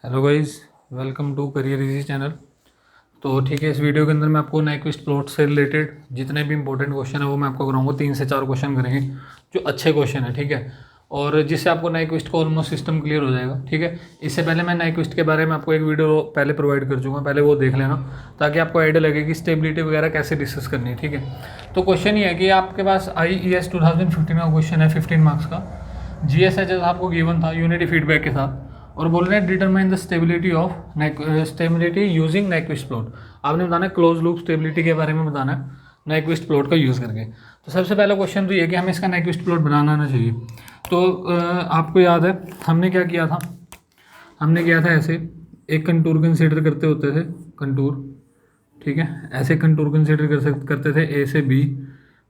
Hello guys, welcome to career easy channel. तो ठीक है, इस वीडियो के अंदर मैं आपको नाइक्विस्ट प्लॉट से रिलेटेड जितने भी इंपॉर्टेंट क्वेश्चन है वो मैं आपको कराऊंगा। 3 से 4 क्वेश्चन करेंगे जो अच्छे क्वेश्चन है, ठीक है, और जिससे आपको नाइक्विस्ट का ऑलमोस्ट सिस्टम क्लियर हो जाएगा। ठीक है, इससे पहले मैं नाइक्विस्ट के बारे में आपको एक वीडियो पहले प्रोवाइड कर चुका, पहले वो देख लेना ताकि आपको आइडिया लगे कि स्टेबिलिटी वगैरह कैसे डिस्कस करनी है। ठीक है, तो क्वेश्चन ये है कि आपके पास IES 2015 का क्वेश्चन है 15 मार्क्स का। GSH आपको गिवन था यूनिटी फीडबैक के साथ, और बोल रहे हैं determine the stability of stability using Nyquist plot. आपने बताना है क्लोज लूप स्टेबिलिटी के बारे में बताना है नाइक्विस्ट प्लॉट का यूज़ करके। तो सबसे पहला क्वेश्चन तो ये कि हमें इसका नाइक्विस्ट प्लॉट बनाना आना चाहिए। तो आपको याद है हमने क्या किया था? हमने किया था ऐसे एक कंटूर कंसीडर करते होते थे, कंटूर, ठीक है, ऐसे कंटूर कंसीडर करते थे A से B,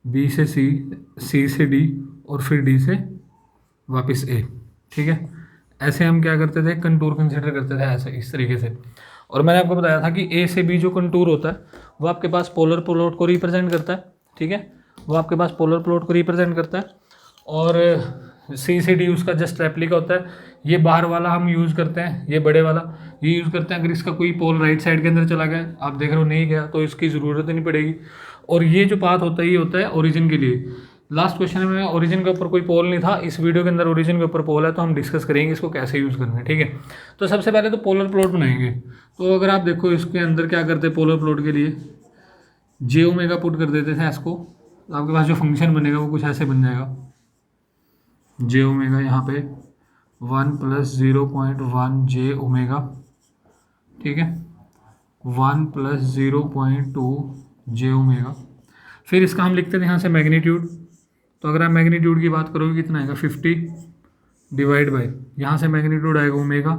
B से C, C से D और फिर D से वापस A। ठीक है, ऐसे हम क्या करते थे, कंटूर कंसीडर करते थे ऐसे इस तरीके से। और मैंने आपको बताया था कि A से B जो कंटूर होता है वो आपके पास पोलर प्लॉट को रिप्रेजेंट करता है। ठीक है, वो आपके पास पोलर प्लॉट को रिप्रेजेंट करता है, और C से D उसका जस्ट रेप्लिका होता है। ये बाहर वाला हम यूज़ करते हैं, ये बड़े वाला ये यूज़ करते हैं अगर इसका कोई पोल राइट साइड के अंदर चला गया, आप देख रहे हो नहीं गया, तो इसकी ज़रूरत नहीं पड़ेगी। और ये जो पाथ होता है ये होता है ओरिजिन के लिए। लास्ट क्वेश्चन में ओरिजिन के ऊपर कोई पोल नहीं था, इस वीडियो के अंदर ओरिजिन के ऊपर पोल है, तो हम डिस्कस करेंगे इसको कैसे यूज़ करना है। ठीक है, तो सबसे पहले तो पोलर प्लॉट बनाएंगे। तो अगर आप देखो इसके अंदर क्या करते हैं, पोलर प्लॉट के लिए जे ओमेगा पुट कर देते थे इसको, तो आपके पास जो फंक्शन बनेगा वो कुछ ऐसे बन जाएगा। जे ओमेगा यहाँ पे 1 + 0.1 जे ओमेगा, ठीक है, 1 + 0.2 जे ओमेगा। फिर इसका हम लिखते थे यहाँ से मैग्नीट्यूड। तो अगर आप मैग्नीट्यूड की बात करोगे कितना आएगा, 50 डिवाइड बाई, यहाँ से मैग्नीट्यूड आएगा ओमेगा,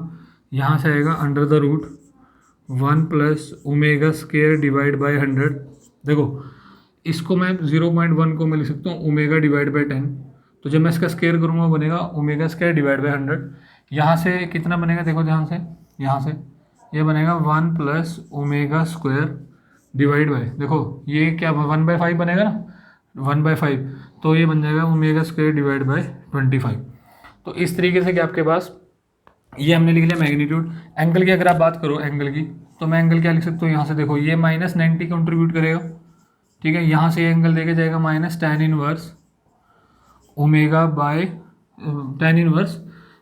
यहाँ से आएगा under the root 1 + ω² divide by 100। देखो इसको मैं 0.1 को मैं लिख सकता हूँ ओमेगा डिवाइड बाई 10। तो जब मैं इसका स्केयर करूँगा बनेगा ω² डिवाइड बाई 100। यहाँ से कितना बनेगा, देखो ध्यान से, यहाँ से ये बनेगा 1 + ω² डिवाइड बाई, देखो ये क्या 1/5 बनेगा ना, 1/5, तो ये बन जाएगा ω² डिवाइड बाई 25। तो इस तरीके से कि आपके पास ये हमने लिख लिया मैग्नीट्यूड। एंगल की अगर आप बात करो एंगल की, तो मैं एंगल क्या लिख सकता हूँ, यहाँ से देखो ये -90 कंट्रीब्यूट करेगा। ठीक है, यहाँ से ये एंगल देके जाएगा -tan 1 omega by tan 1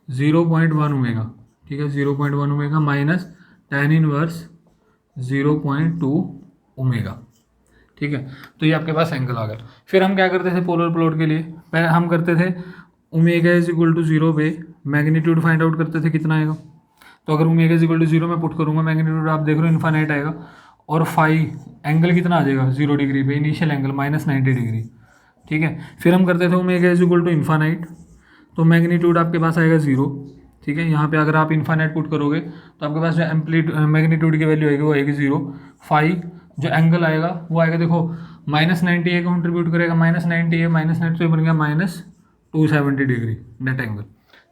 0.1 omega. ठीक है, 0.1 ओमेगा माइनस tan 1 0.2 ओमेगा। ठीक है, तो ये आपके पास एंगल आ गया। फिर हम क्या करते थे पोलर प्लॉट के लिए, पहले हम करते थे ओमेगा = 0 पे मैग्नीट्यूड फाइंड आउट करते थे कितना आएगा। तो अगर ओमेगा = 0 में पुट करूँगा मैग्नीट्यूड, आप देख रहे हो इन्फाइनाइट आएगा, और फाई एंगल कितना आ जाएगा 0 डिग्री पे, इनिशियल एंगल -90 डिग्री। ठीक है, फिर हम करते थे ओमेगा = इन्फाइनाइट, तो मैग्नीट्यूड आपके पास आएगा 0। ठीक है, यहाँ पे अगर आप इन्फाइनाइट पुट करोगे तो आपके पास जो मैग्नीट्यूड की वैल्यू आएगी वो आएगी 0। फाई जो एंगल आएगा वो आएगा, देखो -90 ए कंट्रीब्यूट करेगा, -90 ए -90, तो ये बन गया -270 डिग्री नेट एंगल।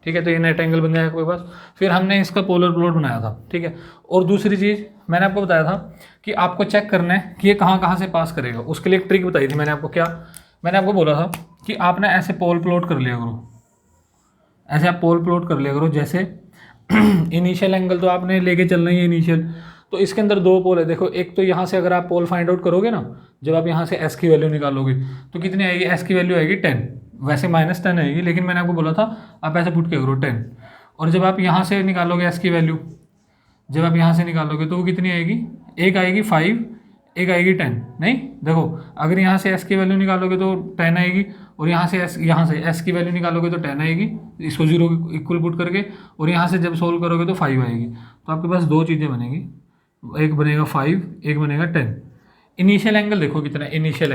ठीक है, तो ये नेट एंगल बन गया आपके पास। फिर हमने इसका पोलर प्लॉट बनाया था। ठीक है, और दूसरी चीज़ मैंने आपको बताया था कि आपको चेक करना है कि ये कहाँ कहाँ से पास करेगा। उसके लिए एक ट्रिक बताई थी मैंने आपको। क्या मैंने आपको बोला था कि आपने ऐसे पोल प्लॉट कर लिया करो, ऐसे आप पोल प्लॉट कर लिया करो। जैसे इनिशियल एंगल तो आपने लेके चलना ही है इनिशियल, तो इसके अंदर 2 पोल है। देखो एक तो यहाँ से अगर आप पोल फाइंड आउट करोगे ना, जब आप यहाँ से S की वैल्यू निकालोगे तो कितनी आएगी, S की वैल्यू आएगी 10, वैसे -10 आएगी, लेकिन मैंने आपको बोला था आप ऐसे पुट किया करो 10। और जब आप यहाँ से निकालोगे S की वैल्यू, जब आप यहाँ से निकालोगे तो वो कितनी आएगी, एक आएगी 5, एक आएगी 10। नहीं, देखो अगर यहाँ से S की वैल्यू निकालोगे तो 10 आएगी, और यहाँ से S की वैल्यू निकालोगे तो 10 आएगी, इसको 0 इक्वल पुट करके, और यहाँ से जब सोल्व करोगे तो 5 आएगी। तो आपके पास 2 चीज़ें बनेगी, एक बनेगा 5, एक बनेगा 10। इनिशियल एंगल देखो कितना है, इनिशियल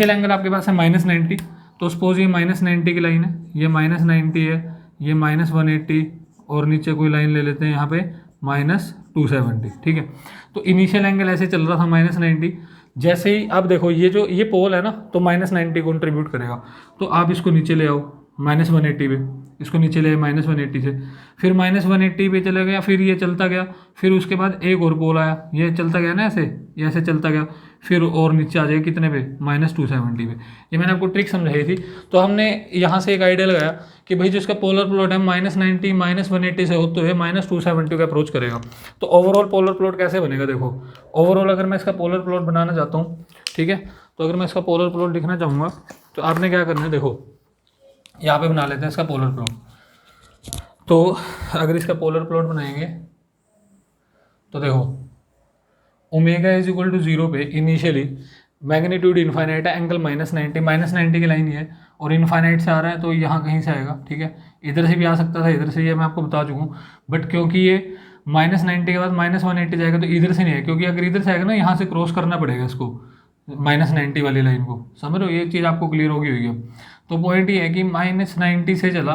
एंगल आपके पास है -90। तो सपोज ये -90 की लाइन है, ये -90 है, ये -180, और नीचे कोई लाइन ले लेते हैं यहाँ पे -270। ठीक है, तो इनिशियल एंगल ऐसे चल रहा था -90। जैसे ही अब देखो ये जो ये पोल है ना, तो -90 कंट्रीब्यूट करेगा, तो आप इसको नीचे ले आओ, -180 पे, इसको नीचे ले -180 से, फिर -180 पे चला गया, फिर ये चलता गया, फिर उसके बाद एक और पोल आया, ये चलता गया ना ऐसे, ये ऐसे चलता गया, फिर और नीचे आ जाएगा कितने पे, -270 पे। ये मैंने आपको ट्रिक समझाई थी। तो हमने यहाँ से एक आइडिया लगाया कि भाई जिसका पोलर प्लॉट है -90 -180 से होते हुए -270 का अप्रोच करेगा। तो ओवरऑल पोलर प्लॉट कैसे बनेगा, देखो ओवरऑल अगर मैं इसका पोलर प्लॉट बनाना चाहता हूँ, ठीक है, तो अगर मैं इसका पोलर प्लॉट लिखना चाहूँगा तो आपने क्या करना है, देखो यहाँ पे बना लेते हैं इसका पोलर प्लॉट। तो अगर इसका पोलर प्लॉट बनाएंगे तो देखो ओमेगा इज इक्वल टू 0 पे इनिशियली मैग्नीट्यूड इन्फाइनाइट है, एंगल -90 की लाइन ही है और इन्फाइनाइट से आ रहा है तो यहाँ कहीं से आएगा, ठीक है। इधर से भी आ सकता था, इधर से, ये मैं आपको बता चुका हूँ, बट क्योंकि ये -90 के बाद -180 जाएगा तो इधर से नहीं है, क्योंकि अगर इधर से आएगा ना यहाँ से क्रॉस करना पड़ेगा इसको, -90 वाली लाइन को, समझ रहे हो, ये चीज़ आपको क्लियर होगी हुई है। तो पॉइंट ये है कि -90 से चला,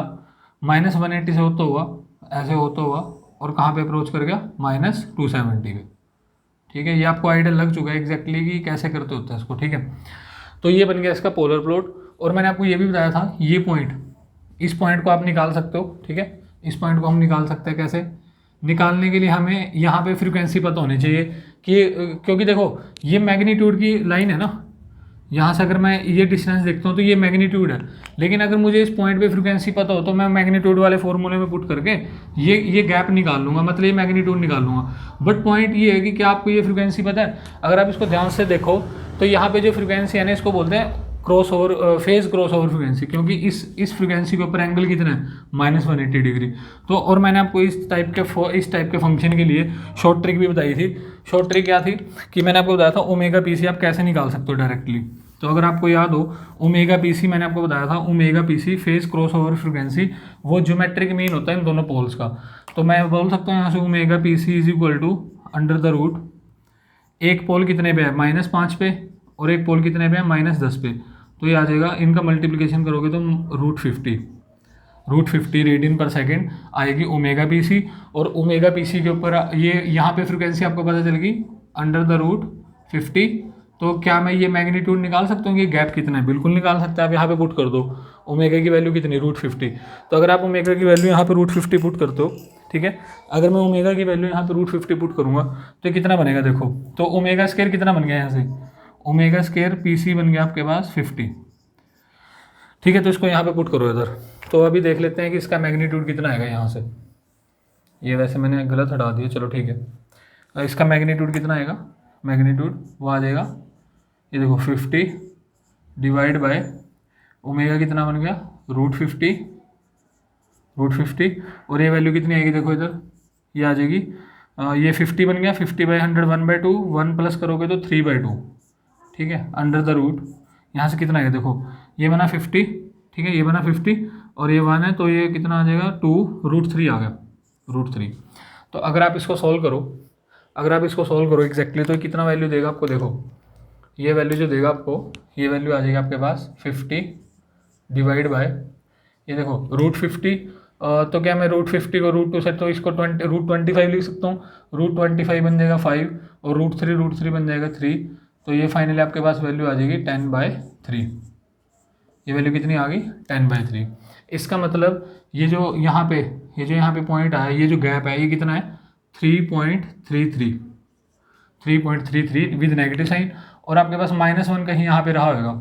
-180 से होता हुआ, ऐसे होता हुआ, और कहाँ पे अप्रोच कर गया, -270 पे, ठीक है। ये आपको आइडिया लग चुका है एग्जैक्टली कि कैसे करते होते हैं इसको, ठीक है। तो ये बन गया इसका पोलर प्लॉट। और मैंने आपको ये भी बताया था, ये पॉइंट, इस पॉइंट को आप निकाल सकते हो, ठीक है। इस पॉइंट को हम निकाल सकते हैं, कैसे निकालने के लिए हमें यहाँ पे फ्रीक्वेंसी पता होनी चाहिए कि, क्योंकि देखो ये मैग्नीट्यूड की लाइन है ना, यहाँ से अगर मैं ये डिस्टेंस देखता हूँ तो ये मैग्नीट्यूड है, लेकिन अगर मुझे इस पॉइंट पे फ्रीक्वेंसी पता हो तो मैं मैग्नीट्यूड वाले फॉर्मूले में पुट करके ये गैप निकाल लूँगा, मतलब ये मैग्नीट्यूड निकाल लूँगा। बट पॉइंट ये है कि क्या आपको ये फ्रीक्वेंसी पता है, अगर आप इसको ध्यान से देखो तो यहाँ पे जो फ्रीक्वेंसी है ना, इसको बोलते हैं cross over, phase cross over frequency, क्योंकि इस फ्रीक्वेंसी के ऊपर एंगल कितना है, -180 डिग्री। तो और मैंने आपको इस टाइप के फंक्शन के लिए शॉर्ट ट्रिक भी बताई थी। शॉर्ट ट्रिक क्या थी कि मैंने आपको बताया था ओमेगा पीसी आप कैसे निकाल सकते हो डायरेक्टली। तो अगर आपको याद हो ओमेगा पीसी मैंने आपको बताया था, omega PC phase cross over frequency, वो ज्योमेट्रिक मीन होता है इन दोनों पोल्स का। तो मैं बोल सकता हूँ यहाँ से omega PC is equal to √, एक पोल कितने पे है, -5 पे, और एक पोल कितने पे है, -10 पे। तो ये आ जाएगा, इनका मल्टीप्लिकेशन करोगे तो √50 रेडियन पर सेकेंड आएगी ओमेगा पीसी। और ओमेगा पीसी के ऊपर ये यहाँ पे फ्रीक्वेंसी आपको पता चलेगी √50। तो क्या मैं ये मैग्नीट्यूड निकाल सकता हूँ कि गैप कितना है, बिल्कुल निकाल सकते हैं। आप यहाँ पे पुट कर दो ओमेगा की वैल्यू कितनी, √50। तो अगर आप ओमेगा की वैल्यू यहाँ पे √50 पुट करते हो, ठीक है, अगर मैं ओमेगा की वैल्यू यहाँ पे √50 पुट करूँगा तो कितना बनेगा, देखो तो ओमेगा स्क्वायर कितना बन गया यहाँ से, ओमेगा स्क्वायर पीसी बन गया आपके पास 50, ठीक है। तो इसको यहाँ पे पुट करो इधर। तो अभी देख लेते हैं कि इसका मैग्नीट्यूड कितना आएगा यहाँ से। ये वैसे मैंने गलत हटा दिया, चलो ठीक है। इसका मैग्नीट्यूड कितना आएगा, मैग्नीट्यूड वो आ जाएगा, ये देखो 50 डिवाइड बाय ओमेगा कितना बन गया, √50, और ये वैल्यू कितनी आएगी, देखो इधर ये आ जाएगी, ये 50 बन गया, 50/100 1/2, 1 प्लस करोगे तो 3/2, ठीक है, √, यहाँ से कितना आएगा, देखो ये बना 50, ठीक है, ये बना 50 और ये 1 है तो ये कितना आ जाएगा 2 √3 आ गया, √3। तो अगर आप इसको सॉल्व करो, एग्जैक्टली तो कितना वैल्यू देगा आपको, देखो ये वैल्यू जो देगा आपको, ये वैल्यू आ जाएगी आपके पास 50 डिवाइड बाय, ये देखो √50। तो क्या मैं √50 को √2 से, तो इसको √25 लिख सकता हूँ, √25 बन जाएगा 5 और √3 बन जाएगा 3। तो ये फाइनली आपके पास वैल्यू आ जाएगी 10/3। ये वैल्यू कितनी आ गई, 10/3। इसका मतलब ये जो यहाँ पे पॉइंट आया, ये जो गैप है ये कितना है, 3.33 विद नेगेटिव साइन, और आपके पास -1 कहीं यहाँ पे रहा होगा।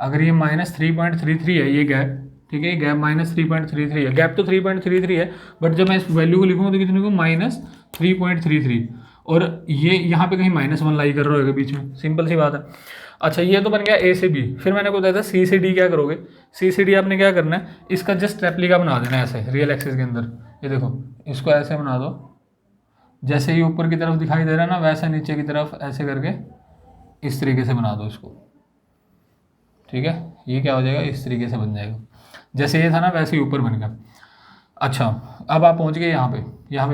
अगर ये -3.33 है ये गैप, ठीक है, ये गैप -3.33 है, गैप तो 3.33 है, बट जब मैं इस वैल्यू को लिखूँगा तो कितनी को, -3.33, और ये यहाँ पे कहीं -1 लाई कर रहा होगा बीच में, सिंपल सी बात है। अच्छा, ये तो बन गया ए से बी। फिर मैंने को बताया था सी से डी क्या करोगे, सी से डी आपने क्या करना है, इसका जस्ट रेप्लिका बना देना है ऐसे रियल एक्सिस के अंदर। ये देखो इसको ऐसे बना दो, जैसे ही ऊपर की तरफ दिखाई दे रहा है ना, वैसे नीचे की तरफ ऐसे करके इस तरीके से बना दो इसको, ठीक है। ये क्या हो जाएगा, इस तरीके से बन जाएगा, जैसे ये था ना वैसे ही ऊपर बन गया। अच्छा, अब आप पहुंच गए यहाँ पे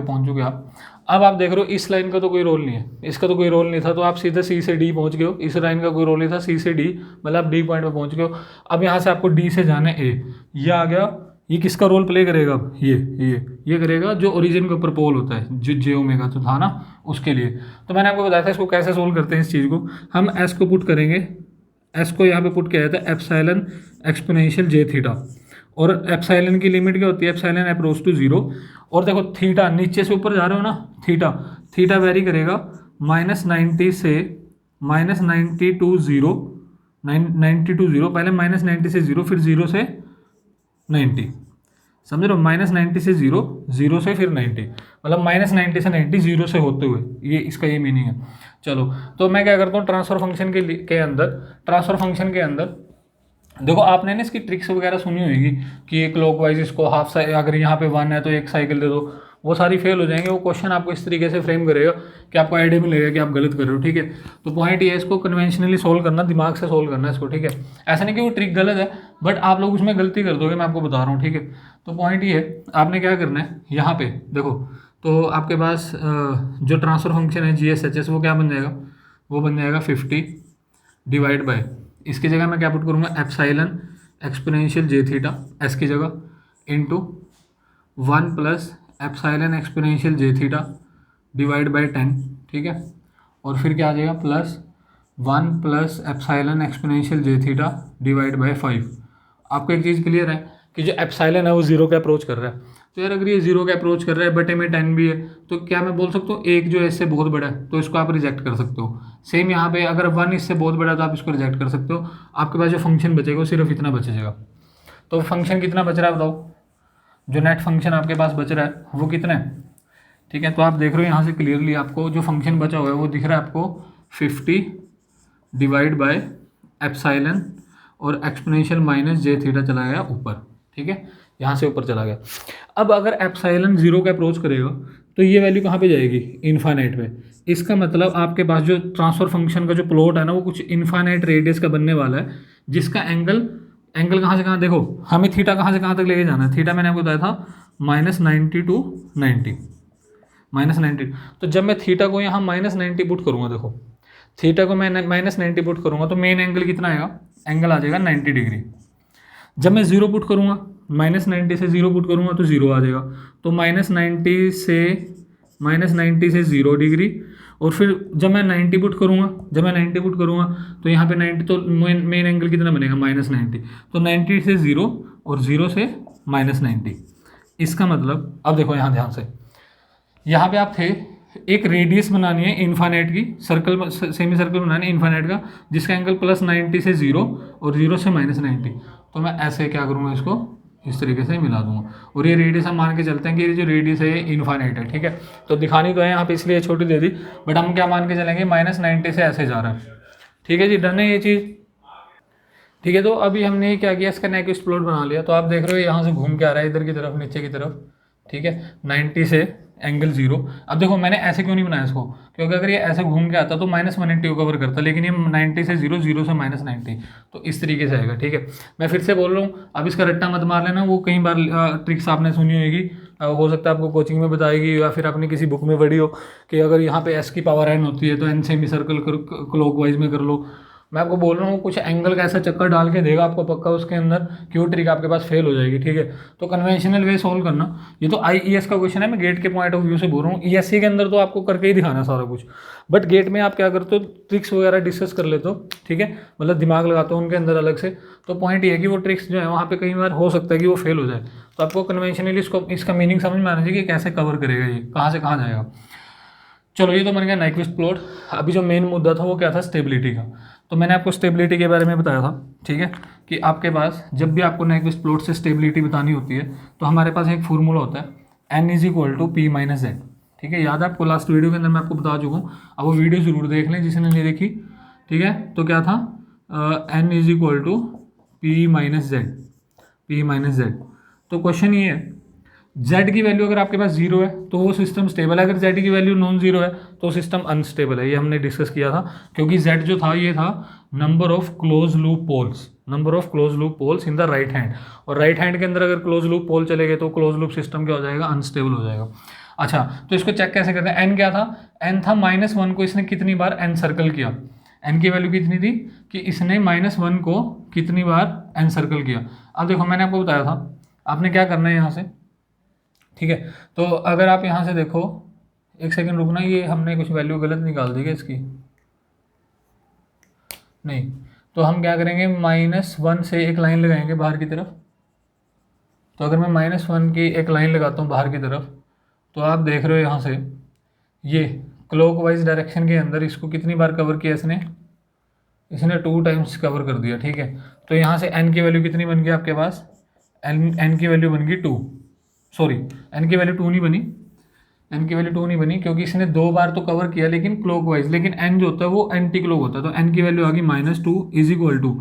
पहुंच चुके आप। अब आप देख रहे हो इस लाइन का तो कोई रोल नहीं है, इसका तो कोई रोल नहीं था, तो आप सीधे सी से डी पहुंच गए हो। इस लाइन का कोई रोल नहीं था, सी से डी, मतलब आप डी पॉइंट पे पहुंच गए हो। अब यहाँ से आपको डी से जाना है ए, ये आ गया। ये किसका रोल प्ले करेगा, अब ये करेगा जो ओरिजिन के ऊपर पोल होता है, जो जे ओमेगा तो था ना, उसके लिए। तो मैंने आपको बताया था इसको कैसे सोल्व करते हैं। इस चीज़ को हम एस को पुट करेंगे, एस को यहाँ पे पुट किया जाता है एप्सिलॉन एक्सपोनेंशियल j थीटा। और एप्सिलॉन की लिमिट क्या होती है, एप्सिलॉन अप्रोच टू 0। और देखो थीटा नीचे से ऊपर जा रहे हो ना, थीटा थीटा वेरी करेगा -90 से -90 टू 0, 90 टू 0, पहले -90 से 0, फिर 0 से 90, समझ रहे हो, -90 से 0, 0 से फिर 90, मतलब -90 से 90, 0 से होते हुए, ये इसका ये मीनिंग है। चलो तो मैं क्या करता हूँ, ट्रांसफर फंक्शन के अंदर, ट्रांसफर फंक्शन के अंदर देखो आपने ना इसकी ट्रिक्स वगैरह सुनी होगी कि एक क्लॉकवाइज इसको हाफ साइकिल, अगर यहाँ पे 1 है तो एक साइकिल दे दो, वो सारी फेल हो जाएंगे। वो क्वेश्चन आपको इस तरीके से फ्रेम करेगा कि आपको आइडिया मिलेगा कि आप गलत कर रहे हो, ठीक है। तो पॉइंट ये है, इसको कन्वेंशनली सोल्व करना, दिमाग से सोल्व करना है इसको, ठीक है। ऐसा नहीं कि वो ट्रिक गलत है, बट आप लोग उसमें गलती कर दोगे, मैं आपको बता रहा हूँ, ठीक है। तो पॉइंट ये है, आपने क्या करना है यहाँ पे देखो, तो आपके पास जो ट्रांसफर फंक्शन है GSHS, वो क्या बन जाएगा, वो बन जाएगा 50 डिवाइड बाय, इसकी जगह मैं क्या पुट करूँगा, एप्सिलॉन एक्सपोनेंशियल जे थीटा एस की जगह into 1 plus epsilon exponential J theta divide by 10, ठीक है। और फिर क्या आ जाएगा, plus 1 plus epsilon exponential J theta divide by 5। आपको एक चीज़ क्लियर है कि जो एप्सिलॉन है वो 0 के अप्रोच कर रहा है, तो यार अगर ये 0 के अप्रोच कर रहा है, बटे में 10 भी है, तो क्या मैं बोल सकता हूँ एक जो है इससे बहुत बड़ा है, तो इसको आप रिजेक्ट कर सकते हो। सेम यहाँ पे अगर 1 इससे बहुत बड़ा है तो आप इसको रिजेक्ट कर सकते हो। आपके पास जो फंक्शन बचेगा वो सिर्फ इतना बचेगा। तो फंक्शन कितना बच रहा है बताओ, जो नेट फंक्शन आपके पास बच रहा है वो कितना है, ठीक है। तो आप देख रहे हो यहाँ से क्लियरली आपको जो फंक्शन बचा हुआ है वो दिख रहा है आपको 50 डिवाइड बाय एप्सिलॉन और एक्सपोनेंशियल माइनस जे थीटा चला गया ऊपर, ठीक है, यहाँ से ऊपर चला गया। अब अगर एप्सिलॉन 0 का अप्रोच करेगा तो ये वैल्यू कहाँ पे जाएगी, इन्फाइनाइट में। इसका मतलब आपके पास जो ट्रांसफर फंक्शन का जो प्लॉट है ना, वो कुछ इन्फाइनाइट रेडियस का बनने वाला है, जिसका एंगल कहाँ से कहाँ, देखो हमें थीटा कहाँ से कहाँ तक लेके जाना है। थीटा मैंने आपको बताया था -90 टू 90, -90। तो जब मैं थीटा को यहाँ -90 पुट करूँगा, देखो थीटा को मैं -90 पुट करूँगा तो मेन एंगल कितना आएगा, एंगल आ जाएगा 90 डिग्री। जब मैं 0 पुट करूँगा, -90 से 0 पुट करूँगा तो 0 आ जाएगा, तो -90 से 0 डिग्री। और फिर जब मैं 90 पुट करूँगा, तो यहाँ पे 90, तो मेन एंगल कितना बनेगा, -90। तो 90 से 0 और 0 से -90। इसका मतलब अब देखो यहाँ ध्यान से, यहाँ पे आप थे, एक रेडियस बनानी है इन्फानेट की, सर्कल सेमी सर्कल बनानी है इन्फानेट का, जिसका एंगल +90 से 0 और 0 से -90। तो मैं ऐसे क्या करूँगा, इसको इस तरीके से मिला दूंगा, और ये रेडियस हम मान के चलते हैं कि ये जो रेडियस है ये इन्फानेट है, ठीक है। तो दिखानी तो है यहाँ पे इसलिए छोटी दे दी, बट हम क्या मान के चलेंगे, -90 से ऐसे जा रहा है, ठीक है जी, डन है ये चीज़, ठीक है। तो अभी हमने क्या किया, इसका नेक्स्ट प्लॉट बना लिया। तो आप देख रहे हो यहाँ से घूम के आ रहा है इधर की तरफ, नीचे की तरफ, ठीक है, 90 से एंगल 0। अब देखो मैंने ऐसे क्यों नहीं बनाया इसको, क्योंकि अगर ये ऐसे घूम के आता तो -180 को कवर करता, लेकिन ये 90 से 0, 0 से -90, तो इस तरीके से आएगा, ठीक है। मैं फिर से बोल रहा हूँ, अब इसका रट्टा मत मार लेना, वो कई बार ट्रिक्स आपने सुनी होगी, हो सकता है आपको कोचिंग में बताएगी या फिर आपने किसी बुक में पढ़ी हो कि अगर यहाँ पे s की पावर n होती है तो n सेमी सर्कल क्लॉकवाइज में कर लो। मैं आपको बोल रहा हूँ कुछ एंगल का ऐसा चक्कर डाल के देगा आपको पक्का उसके अंदर, क्यों ट्रिक आपके पास फेल हो जाएगी, ठीक है। तो कन्वेंशनल वे सोल्व करना, ये तो IES का क्वेश्चन है, मैं गेट के पॉइंट ऑफ व्यू से बोल रहा हूँ। ESC के अंदर तो आपको करके ही दिखाना है सारा कुछ, बट गेट में आप क्या करते हो, ट्रिक्स वगैरह डिस्कस कर लेते हो, ठीक है, मतलब दिमाग लगाते हो उनके अंदर अलग से। तो पॉइंट ये है कि वो ट्रिक्स जो है वहाँ पे कई बार हो सकता है कि वो फेल हो जाए, तो आपको कन्वेंशनली इसका मीनिंग समझ में आना चाहिए कि कैसे कवर करेगा ये, कहाँ से कहाँ जाएगा। चलो ये तो बन गया नाइक्विस्ट प्लॉट। अभी जो मेन मुद्दा था वो क्या था, स्टेबिलिटी का। तो मैंने आपको स्टेबिलिटी के बारे में बताया था, ठीक है, कि आपके पास जब भी आपको नाइक्विस्ट प्लॉट से स्टेबिलिटी बतानी होती है तो हमारे पास एक फॉर्मूला होता है n = p - z, ठीक है। याद है आपको, लास्ट वीडियो के अंदर मैं आपको बता चुका हूँ, अब वो वीडियो ज़रूर देख लें जिसने नहीं देखी, ठीक है। तो क्या था, n = p - z। तो क्वेश्चन ये है, z की वैल्यू अगर आपके पास 0 है तो वो सिस्टम स्टेबल है, अगर z की वैल्यू नॉन जीरो है तो सिस्टम अनस्टेबल है। ये हमने डिस्कस किया था, क्योंकि z जो था ये था number of close loop poles in the right hand, और राइट हैंड के अंदर अगर क्लोज लूप पोल चले गए तो क्लोज लूप सिस्टम क्या हो जाएगा, अनस्टेबल हो जाएगा। अच्छा, तो इसको चेक कैसे करते हैं, n क्या था, n था -1 को इसने कितनी बार n सर्कल किया, n की वैल्यू कितनी थी कि इसने -1 को कितनी बार n सर्कल किया। अब देखो मैंने आपको बताया था, आपने क्या करना है यहाँ से, ठीक है। तो अगर आप यहाँ से देखो, एक सेकंड रुकना, ये हमने कुछ वैल्यू गलत निकाल दी है इसकी, नहीं, तो हम क्या करेंगे, -1 से एक लाइन लगाएंगे बाहर की तरफ, तो अगर मैं -1 की एक लाइन लगाता हूँ बाहर की तरफ, तो आप देख रहे हो यहाँ से ये क्लॉकवाइज डायरेक्शन के अंदर इसको कितनी बार कवर किया इसने 2 टाइम्स कवर कर दिया, ठीक है। तो यहाँ से n की वैल्यू कितनी बन गई आपके पास, n की वैल्यू बन गई 2, सॉरी n की वैल्यू 2 नहीं बनी, n की वैल्यू 2 नहीं बनी क्योंकि इसने 2 बार तो कवर किया लेकिन क्लॉकवाइज, लेकिन n जो होता है वो एंटी क्लॉक होता है। तो n की वैल्यू आ गई -2 इज इक्वल टू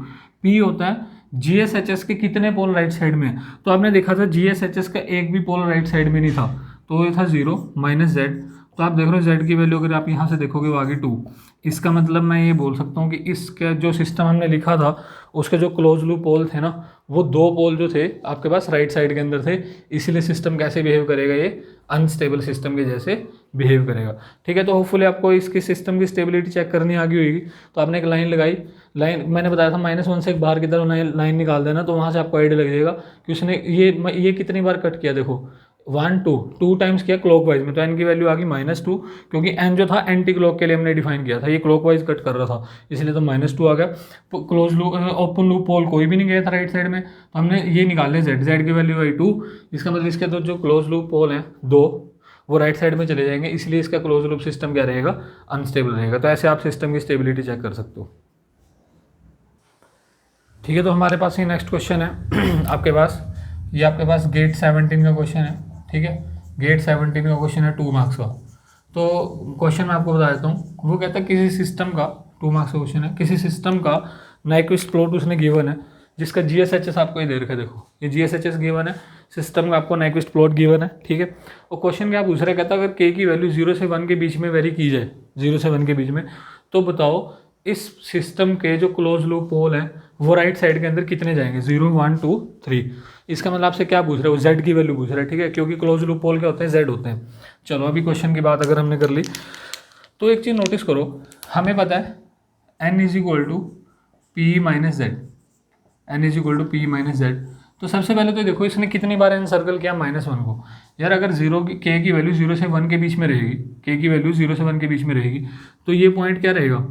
p होता है GSHS के कितने पोल राइट साइड में है। तो आपने देखा था GSHS का एक भी पोल राइट साइड में नहीं था, तो ये था 0 -z। तो आप देख रहे हो z की वैल्यू अगर आप यहाँ से देखोगे वो आ गई 2। इसका मतलब मैं ये बोल सकता हूँ कि इसका जो सिस्टम हमने लिखा था उसके जो क्लोज लूप पोल थे ना, वो 2 पोल जो थे आपके पास राइट साइड के अंदर थे, इसीलिए सिस्टम कैसे बिहेव करेगा, ये अनस्टेबल सिस्टम के जैसे बिहेव करेगा, ठीक है। तो होपफुली आपको इसकी सिस्टम की स्टेबिलिटी चेक करनी आ गई होगी। तो आपने एक लाइन लगाई, लाइन मैंने बताया था -1 से एक बाहर की तरफ लाइन निकाल देना, तो वहाँ से आपको आइडिया लग जाएगा कि उसने ये कितनी बार कट किया। देखो 1 2 टाइम्स किया क्लॉकवाइज में, तो n की वैल्यू आ गई -2 क्योंकि n जो था एंटी क्लॉक के लिए हमने डिफाइन किया था, ये क्लॉकवाइज कट कर रहा था इसलिए तो -2 आ गया। Close loop open loop pole कोई भी नहीं गया था राइट साइड में, तो हमने ये निकाल लिया z की वैल्यू आई 2। इसका मतलब इसके तो जो क्लोज लूप पोल हैं 2 वो राइट साइड में चले जाएंगे, इसलिए इसका क्लोज लूप सिस्टम क्या रहेगा, अनस्टेबल रहेगा। तो ऐसे आप सिस्टम की स्टेबिलिटी चेक कर सकते हो, ठीक है। तो हमारे पास ये नेक्स्ट क्वेश्चन है आपके पास, ये आपके पास गेट 17 का क्वेश्चन है, ठीक है। गेट 17 का क्वेश्चन है 2 मार्क्स का। तो क्वेश्चन मैं आपको बता देता हूँ, वो कहता है किसी सिस्टम का 2 मार्क्स का क्वेश्चन है, किसी सिस्टम का नाइक्विस्ट प्लॉट उसने गिवन है जिसका GSHS आपको ये दे रखा है। देखो ये GSHS गिवन है, सिस्टम का आपको नाइक्विस्ट प्लॉट गिवन है, ठीक है। और क्वेश्चन क्या पूछ रहा है, कहता है अगर k की वैल्यू 0 से 1 के बीच में वेरी की जाए, 0 से 1 के बीच में, तो बताओ इस सिस्टम के जो क्लोज लूप पोल हैं वो राइट साइड के अंदर कितने जाएंगे, 0 1 2 3। इसका मतलब आपसे क्या पूछ रहा है, वो z की वैल्यू पूछ रहा है, ठीक है, क्योंकि क्लोज लूप पोल क्या होते हैं, z होते हैं। चलो अभी क्वेश्चन की बात अगर हमने कर ली, तो एक चीज़ नोटिस करो, हमें पता है n is equal to p minus Z, n is equal to p minus Z. तो सबसे पहले तो देखो इसने कितनी बार n सर्कल किया -1 को। यार अगर k की वैल्यू 0 से 1 के बीच में रहेगी, k की वैल्यू 0 से 1 के बीच में रहेगी, तो ये पॉइंट क्या रहेगा,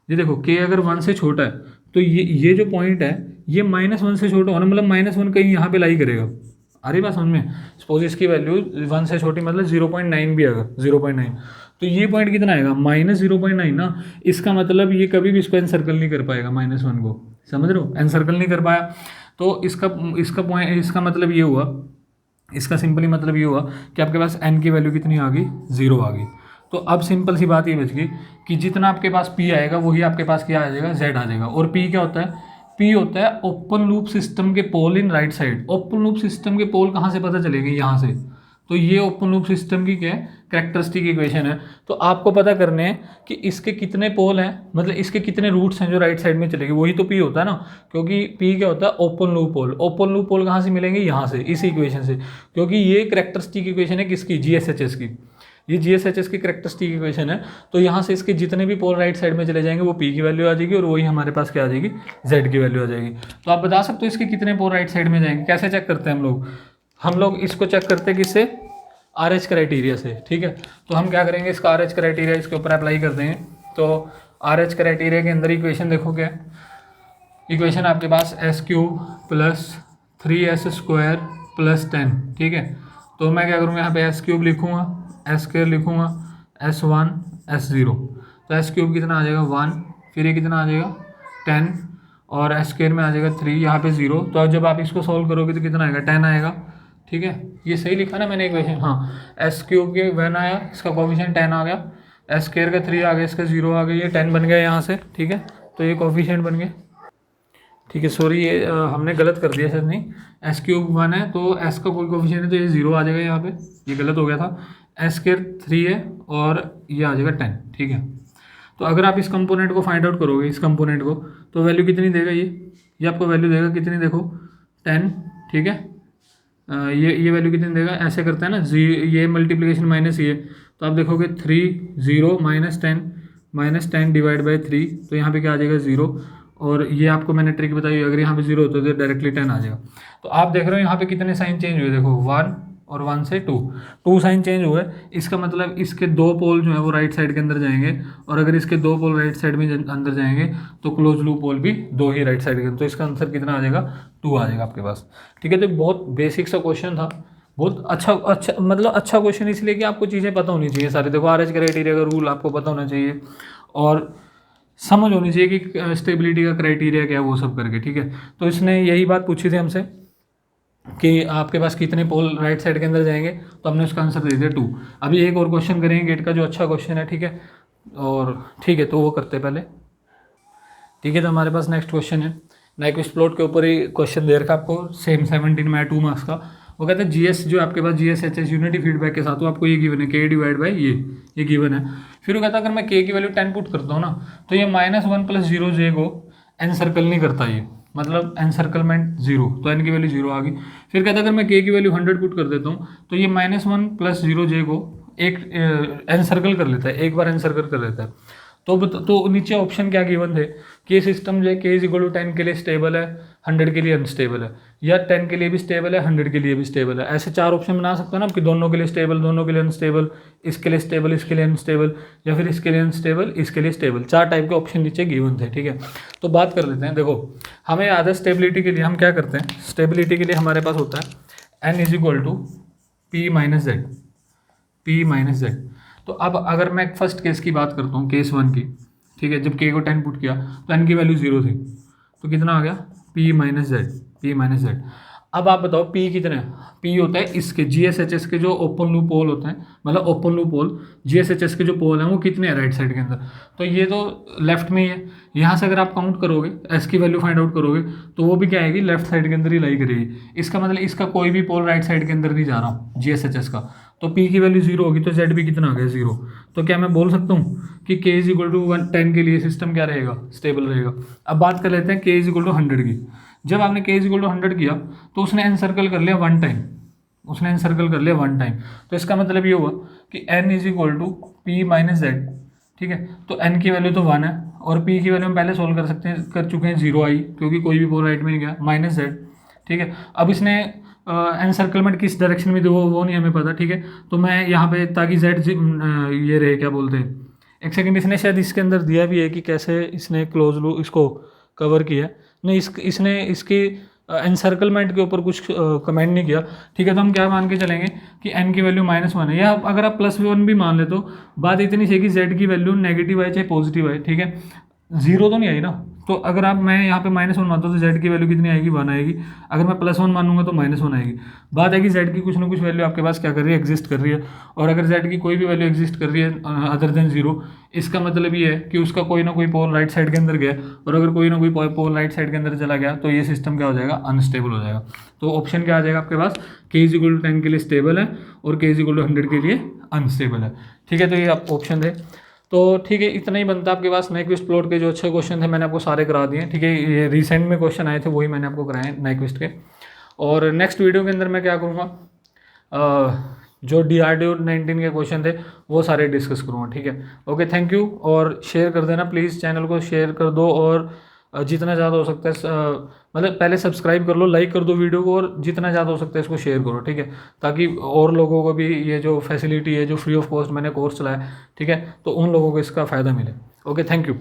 ये देखो k अगर 1 से छोटा है तो ये जो पॉइंट है ये -1 से छोटा होना, मतलब -1 कहीं यहाँ पे लाई करेगा। अरे बात समझ में, सपोज इसकी वैल्यू 1 से छोटी मतलब 0.9 भी, अगर 0.9 तो ये पॉइंट कितना आएगा, -0.9 ना। इसका मतलब ये कभी भी इसको एनसर्कल नहीं कर पाएगा -1 को, समझ रहे हो, एनसर्कल नहीं कर पाया। तो इसका मतलब ये हुआ, इसका सिंपली मतलब ये हुआ कि आपके पास n की वैल्यू कितनी आ गई, 0 आ गई। तो अब सिंपल सी बात ये बच गई कि जितना आपके पास p आएगा वही आपके पास क्या आ जाएगा, z आ जाएगा। और p क्या होता है, p होता है ओपन लूप सिस्टम के pole in right side. Open loop system के पोल कहाँ से पता चलेंगे, यहाँ से। तो ये ओपन लूप सिस्टम की क्या है, कैरेक्टरिस्टिक इक्वेशन है। तो आपको पता करने हैं कि इसके कितने पोल हैं, मतलब इसके कितने रूट्स हैं जो राइट साइड में चलेंगे, वही तो p होता है ना, क्योंकि p क्या होता है, open loop pole. Open loop pole कहाँ से मिलेंगे, यहाँ से, इस इक्वेशन से, क्योंकि ये कैरेक्टरिस्टिक इक्वेशन है किसकी, GSHS की। ये GSHS की कैरेक्टरिस्टिक इक्वेशन है। तो यहाँ से इसके जितने भी पोल राइट साइड में चले जाएंगे वो p की वैल्यू आ जाएगी, और वही हमारे पास क्या आ जाएगी, z की वैल्यू आ जाएगी। तो आप बता सकते हो इसके कितने पोल राइट साइड में जाएंगे। कैसे चेक करते हैं हम लोग इसको चेक करते हैं किससे, RH क्राइटेरिया से, ठीक है। तो हम क्या करेंगे, इसका RH क्राइटेरिया इसके ऊपर अप्लाई कर देंगे। तो RH क्राइटेरिया के अंदर इक्वेशन देखो क्या है, इक्वेशन आपके पास s³ + 3s² + 10, ठीक है। तो मैं क्या करूँगा, यहाँ पे s³ लिखूँगा, s² लिखूँगा, s1 s0। तो s³ कितना आ जाएगा 1, फिर ये कितना आ जाएगा 10, और s² में आ जाएगा 3, यहाँ पे 0। तो अब जब आप इसको सॉल्व करोगे तो कितना आएगा, 10 आएगा, ठीक है। ये सही लिखा ना मैंने इक्वेशन, हाँ। s³ के 1 आया, इसका कोफिशिएंट 10 आ गया, s² का 3 आ गया, इसका 0 आ गया, ये 10 बन गया यहाँ से, ठीक है। तो ये कोफिशिएंट बन गए, ठीक है। सॉरी ये हमने गलत कर दिया शायद, नहीं, s³ 1 है तो s का कोई कोफिशिएंट है तो ये 0 आ जाएगा यहाँ पे, ये गलत हो गया था। s² 3 है और ये आ जाएगा 10, ठीक है। तो अगर आप इस कंपोनेंट को फाइंड आउट करोगे, इस कंपोनेंट को, तो वैल्यू कितनी देगा, ये आपको वैल्यू देगा कितनी, देखो 10, ठीक है। ये वैल्यू कितनी देगा, ऐसे करते हैं ना, ये मल्टीप्लिकेशन माइनस ये, तो आप देखोगे 3 0 -10 डिवाइड बाई 3, तो यहाँ पे क्या आ जाएगा 0। और ये आपको मैंने ट्रिक बताई, अगर यहाँ पे 0 होता है तो डायरेक्टली 10 आ जाएगा। तो आप देख रहे हो यहाँ पे कितने साइन चेंज हुए, देखो 1 और 1 से 2 साइन चेंज हुआ है, इसका मतलब इसके 2 पोल जो है वो राइट साइड के अंदर जाएंगे, और अगर इसके 2 पोल राइट साइड में अंदर जाएंगे तो क्लोज लूप पोल भी 2 ही राइट साइड के, तो इसका आंसर कितना आ जाएगा, 2 आ जाएगा आपके पास। ठीक है, तो बहुत बेसिक सा क्वेश्चन था, बहुत अच्छा मतलब अच्छा क्वेश्चन इसलिए कि आपको चीज़ें पता होनी चाहिए सारी। देखो RH क्राइटेरिया का रूल आपको पता होना चाहिए, और समझ होनी चाहिए कि स्टेबिलिटी का क्राइटेरिया क्या है वो सब करके। ठीक है, तो इसने यही बात पूछी थी हमसे कि आपके पास कितने पोल राइट साइड के अंदर जाएंगे, तो हमने उसका आंसर दे दिया 2। अभी एक और क्वेश्चन करेंगे गेट का जो अच्छा क्वेश्चन है। ठीक है, और ठीक है तो वो करते पहले। ठीक है, तो हमारे पास नेक्स्ट क्वेश्चन है, नाइक्विस्ट प्लॉट के ऊपर ही क्वेश्चन दे रखा आपको, सेम 17 में 2 मार्क्स का। वो कहते हैं जीएस जो आपके पास GSHS यूनिटी फीडबैक के साथ हो, आपको ये गिवन है K डिवाइड बाई ये गिवन है। फिर वो कहता है अगर मैं K की वैल्यू 10 पुट करता हूँ ना, तो ये -1 + 0j को n सर्कल नहीं करता, ये मतलब n सर्कलमेंट 0, तो n की वैल्यू 0 आ गई। फिर कहता है अगर मैं K की वैल्यू 100 पुट कर देता हूँ, तो ये -1 + 0j को एक n सर्कल कर लेता है, एक बार n सर्कल कर लेता है। तो नीचे ऑप्शन क्या गिवन थे कि सिस्टम जो है K = 10 के लिए स्टेबल है, 100 के लिए अनस्टेबल है, या 10 के लिए भी स्टेबल है, 100 के लिए भी स्टेबल है। ऐसे 4 ऑप्शन बना सकते हो ना, कि दोनों के लिए स्टेबल, दोनों के लिए अनस्टेबल, इसके लिए स्टेबल, इसके लिए अनस्टेबल, या फिर इसके लिए अनस्टेबल, इसके लिए स्टेबल। 4 टाइप के ऑप्शन नीचे गिवन थे। ठीक है, तो बात कर लेते हैं। देखो हमें याद है स्टेबिलिटी के लिए हम क्या करते हैं, स्टेबिलिटी के लिए हमारे पास होता है n = P - Z। तो अब अगर मैं फर्स्ट केस की बात करता हूँ, केस 1 की, ठीक है, जब K को 10 पुट किया तो n की वैल्यू 0 थी, तो कितना आ गया, P - Z। अब आप बताओ P कितना है, P होता है इसके GSHS के जो ओपन लूप पोल होते हैं, मतलब ओपन लूप पोल GSHS के जो पोल हैं वो कितने हैं राइट साइड के अंदर, तो ये तो लेफ्ट में ही है। यहाँ से अगर आप काउंट करोगे, S की वैल्यू फाइंड आउट करोगे, तो वो भी क्या आएगी, लेफ्ट साइड के अंदर ही लाई करेगी। इसका मतलब इसका कोई भी पोल राइट साइड के अंदर नहीं जा रहा GSHS का, तो P की वैल्यू 0 होगी, तो Z भी कितना आ गया, 0। तो क्या मैं बोल सकता हूँ कि K = 10 के लिए सिस्टम क्या रहेगा, स्टेबल रहेगा। अब बात कर लेते हैं K = 100 की। जब आपने K = 100 किया तो उसने n सर्कल कर लिया 1 टाइम, तो इसका मतलब ये हुआ कि n = P - Z। ठीक है, तो n की वैल्यू तो 1 है, और P की वैल्यू हम पहले सोल्व कर चुके हैं, 0 आई, क्योंकि कोई भी पोल राइट में नहीं गया, -Z। ठीक है, अब इसने एन सर्कलमेंट किस डायरेक्शन में दे वो नहीं हमें पता। ठीक है, तो मैं यहाँ पे ताकि Z ये रहे, क्या बोलते हैं, एक सेकंड, इसने शायद इसके अंदर दिया भी है कि कैसे इसने क्लोज लूप इसको कवर किया, नहीं इसने इसकी एनसर्कलमेंट के ऊपर कुछ कमेंट नहीं किया। ठीक है, तो हम क्या मान के चलेंगे कि n की वैल्यू -1 है, या अगर आप +1 भी मान ले तो बात इतनी सी कि Z की वैल्यू नेगेटिव आए चाहे पॉजिटिव आए, ठीक है, 0 तो नहीं आई ना। तो अगर आप मैं यहाँ पे -1 मानता हूँ तो Z की वैल्यू कितनी आएगी, 1 आएगी। अगर मैं +1 मानूंगा तो -1 आएगी। बात है कि Z की कुछ ना कुछ वैल्यू आपके पास क्या कर रही है, एग्जिस्ट कर रही है, और अगर Z की कोई भी वैल्यू एग्जिस्ट कर रही है अदर देन 0, इसका मतलब ये है कि उसका कोई ना कोई पोल राइट साइड के अंदर गया, और अगर कोई ना कोई पोल राइट साइड के अंदर चला गया तो ये सिस्टम क्या हो जाएगा, अनस्टेबल हो जाएगा। तो ऑप्शन क्या आ जाएगा आपके पास, K = 10 के लिए स्टेबल है और K = 100 के लिए अनस्टेबल है। ठीक है, तो ये आप ऑप्शन थे। तो ठीक है, इतना ही बनता है आपके पास। नाइक्विस्ट प्लॉट के जो अच्छे क्वेश्चन थे मैंने आपको सारे करा दिए। ठीक है, ये रिसेंट में क्वेश्चन आए थे वही मैंने आपको कराए नाइक्विस्ट के। और नेक्स्ट वीडियो के अंदर मैं क्या करूँगा, जो DRDO 19 के क्वेश्चन थे वो सारे डिस्कस करूँगा। ठीक है, ओके, थैंक यू। और शेयर कर देना प्लीज़, चैनल को शेयर कर दो, और जितना ज़्यादा हो सकता है मतलब पहले सब्सक्राइब कर लो, लाइक कर दो वीडियो को, और जितना ज़्यादा हो सकता है इसको शेयर करो। ठीक है, ताकि और लोगों को भी ये जो फैसिलिटी है, जो फ्री ऑफ कॉस्ट मैंने कोर्स चलाया, ठीक है, तो उन लोगों को इसका फ़ायदा मिले। Okay, thank you.